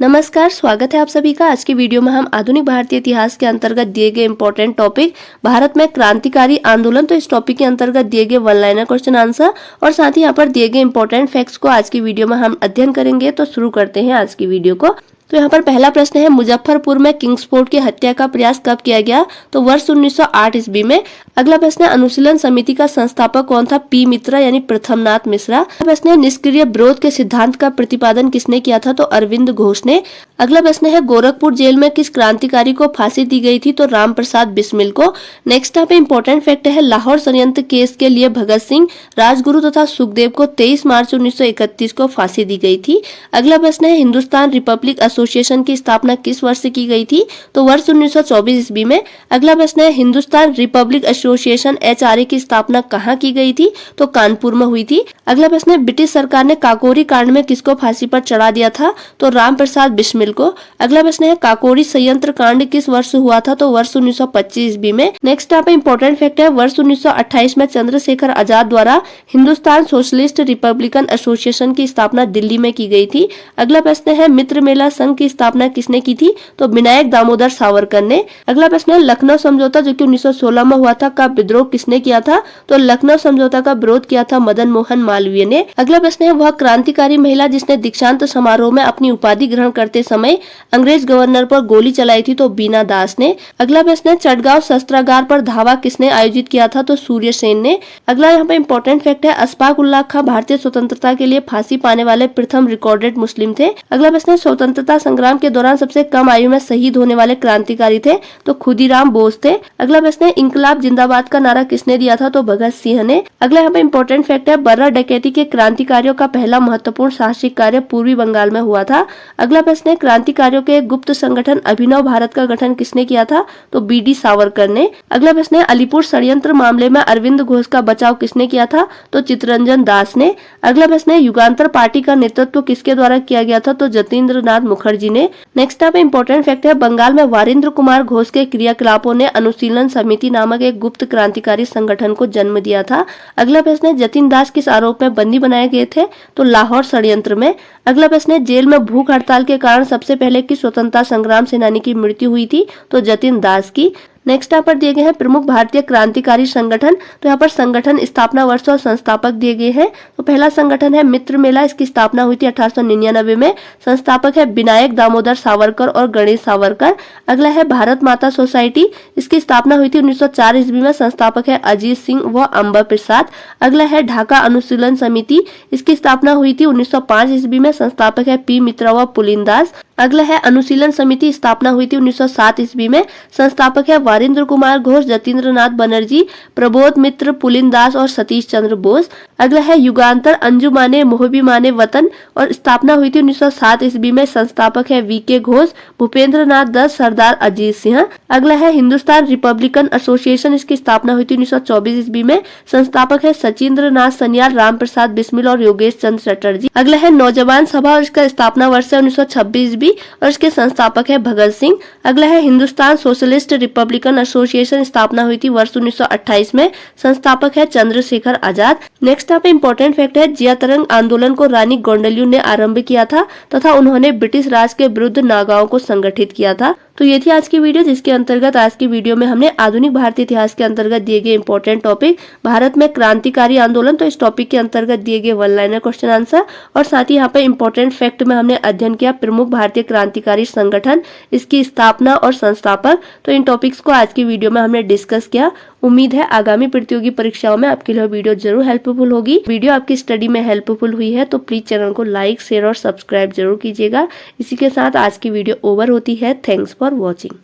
नमस्कार, स्वागत है आप सभी का। आज की वीडियो में हम आधुनिक भारतीय इतिहास के अंतर्गत दिए गए इंपॉर्टेंट टॉपिक भारत में क्रांतिकारी आंदोलन, तो इस टॉपिक के अंतर्गत दिए गए वन लाइनर क्वेश्चन आंसर और साथ ही यहाँ पर दिए गए इंपॉर्टेंट फैक्ट्स को आज की वीडियो में हम अध्ययन करेंगे। तो शुरू करते हैं आज की वीडियो को। तो यहाँ पर पहला प्रश्न है, मुजफ्फरपुर में किंग्सफोर्ड की हत्या का प्रयास कब किया गया? तो वर्ष 1908 ईस्वी में। अगला प्रश्न है, अनुशीलन समिति का संस्थापक कौन था? पी मित्रा यानी प्रथमनाथ मिश्रा। अगला प्रश्न है, निष्क्रिय विरोध के सिद्धांत का प्रतिपादन किसने किया था? तो अरविंद घोष ने। अगला प्रश्न है, गोरखपुर जेल में किस क्रांतिकारी को फांसी दी गई थी? तो राम प्रसाद बिस्मिल को। नेक्स्ट यहाँ पे इंपॉर्टेंट फैक्ट है, लाहौर षड्यंत्र केस के लिए भगत सिंह, राजगुरु तथा सुखदेव को 23 मार्च 1931 को फांसी दी गई थी। अगला प्रश्न है, हिंदुस्तान रिपब्लिक एसोसिएशन की स्थापना किस वर्ष से की गई थी? तो वर्ष 1924 ईस्वी में। अगला प्रश्न है, हिंदुस्तान रिपब्लिक एसोसिएशन HRA की स्थापना कहाँ की गई थी? तो कानपुर में हुई थी। अगला प्रश्न है, ब्रिटिश सरकार ने काकोरी कांड में किसको फांसी पर चढ़ा दिया था? तो राम प्रसाद बिस्मिल को। अगला प्रश्न है, काकोरी संयंत्र कांड किस वर्ष हुआ था? तो वर्ष 1925 ईस्वी में। नेक्स्ट यहाँ पे इंपॉर्टेंट फैक्ट है, वर्ष 1928 में चंद्रशेखर आजाद द्वारा हिंदुस्तान सोशलिस्ट रिपब्लिकन एसोसिएशन की स्थापना दिल्ली में की गई थी। अगला प्रश्न है, मित्र मेला संघ की स्थापना किसने की थी? तो विनायक दामोदर सावरकर ने। अगला प्रश्न है, लखनऊ समझौता जो कि 1916 में हुआ था का विद्रोह किसने किया था? तो लखनऊ समझौता का विरोध किया था मदन मोहन मालवीय ने। अगला प्रश्न है, वह क्रांतिकारी महिला जिसने दीक्षांत समारोह में अपनी उपाधि ग्रहण करते समय अंग्रेज गवर्नर पर गोली चलाई थी? तो बीना दास ने। अगला प्रश्न है, चटगांव शस्त्रागार पर धावा किसने आयोजित किया था? तो सूर्य सेन ने। अगला यहाँ पे इंपॉर्टेंट फैक्ट है, अशफाक उल्लाह खां भारतीय स्वतंत्रता के लिए फांसी पाने वाले प्रथम रिकॉर्डेड मुस्लिम थे। अगला प्रश्न है, स्वतंत्रता संग्राम के दौरान सबसे कम आयु में शहीद होने वाले क्रांतिकारी थे? तो खुदीराम बोस थे। अगला प्रश्न है, इंकलाब जिंदाबाद का नारा किसने दिया था? तो भगत सिंह ने। अगला यहाँ पे इंपॉर्टेंट फैक्ट है, बर्रा डकैती के क्रांतिकारियों का पहला महत्वपूर्ण साहसिक कार्य पूर्वी बंगाल में हुआ था। अगला प्रश्न है, क्रांतिकारियों के एक गुप्त संगठन अभिनव भारत का गठन किसने किया था? तो BD सावरकर ने। अगला प्रश्न है, अलीपुर षड्यंत्र मामले में अरविंद घोष का बचाव किसने किया था? तो चित्तरंजन दास ने। अगला प्रश्न है, युगांतर पार्टी का नेतृत्व किसके द्वारा किया गया था? तो जतीन्द्र नाथ मुखर्जी ने। नेक्स्ट यहाँ पे इंपॉर्टेंट फैक्ट है, बंगाल में वारिंद्र कुमार घोष के क्रियाकलापों ने अनुशीलन समिति नामक एक गुप्त क्रांतिकारी संगठन को जन्म दिया था। अगला प्रश्न है, जतिन दास किस आरोप में बंदी बनाए गए थे? तो लाहौर षड्यंत्र में। अगला प्रश्न है, जेल में भूख हड़ताल के कारण सबसे पहले किस स्वतंत्रता संग्राम सेनानी की मृत्यु हुई थी? तो जतिन दास की। नेक्स्ट यहाँ पर दिए गए हैं प्रमुख भारतीय क्रांतिकारी संगठन। तो यहाँ पर संगठन, स्थापना वर्ष और संस्थापक दिए गए हैं। तो पहला संगठन है मित्र मेला, इसकी स्थापना हुई थी 1899 में। संस्थापक है विनायक दामोदर सावरकर और गणेश सावरकर। अगला है भारत माता सोसाइटी, इसकी स्थापना हुई थी 1904 ईस्वी में। संस्थापक है अजीत सिंह व अंबा प्रसाद। अगला है ढाका अनुशीलन समिति, इसकी स्थापना हुई थी 1905 ईस्वी में। संस्थापक है P मित्रा व पुलिन दास। अगला है अनुशीलन समिति, स्थापना हुई थी 1907 ईस्वी में। संस्थापक है वारिंद्र कुमार घोष, जतीन्द्र नाथ बनर्जी, प्रबोध मित्र, पुलिन दास और सतीश चंद्र बोस। अगला है युगांतर अंजुमाने मोहबीमाने वतन और स्थापना हुई थी 1907 ईस्वी में। संस्थापक है VK घोष, भूपेंद्र नाथ दत्त, सरदार अजीत सिंह। अगला है हिंदुस्तान रिपब्लिकन एसोसिएशन, इसकी स्थापना हुई थी 1924 ईस्वी में। संस्थापक है सचिंद्र नाथ सन्याल, राम प्रसाद बिस्मिल और योगेश चंद्र चटर्जी। अगला है नौजवान सभा और इसका स्थापना वर्ष है 1926 ईस्वी और इसके संस्थापक है भगत सिंह। अगला है हिंदुस्तान सोशलिस्ट रिपब्लिकन एसोसिएशन, स्थापना हुई थी वर्ष 1928 में। संस्थापक है चंद्रशेखर आजाद। नेक्स्ट यहाँ पे इंपॉर्टेंट फैक्ट है, जिया तरंग आंदोलन को रानी गौंडल्यू ने आरंभ किया था तथा उन्होंने ब्रिटिश राज के विरुद्ध नागाओं को संगठित किया था। तो ये थी आज की वीडियो, जिसके अंतर्गत आज की वीडियो में हमने आधुनिक भारतीय इतिहास के अंतर्गत दिए गए इंपॉर्टेंट टॉपिक भारत में क्रांतिकारी आंदोलन, तो इस टॉपिक के अंतर्गत दिए गए वन लाइनर क्वेश्चन आंसर और साथ ही यहाँ पे इंपॉर्टेंट फैक्ट में हमने अध्ययन किया प्रमुख भारतीय क्रांतिकारी संगठन, इसकी स्थापना और संस्थापक। तो इन टॉपिक्स को आज की वीडियो में हमने डिस्कस किया। उम्मीद है आगामी प्रतियोगी परीक्षाओं में आपके लिए वीडियो जरूर हेल्पफुल होगी। वीडियो आपकी स्टडी में हेल्पफुल हुई है तो प्लीज चैनल को लाइक, शेयर और सब्सक्राइब जरूर कीजिएगा। इसी के साथ आज की वीडियो ओवर होती है। Thanks for watching.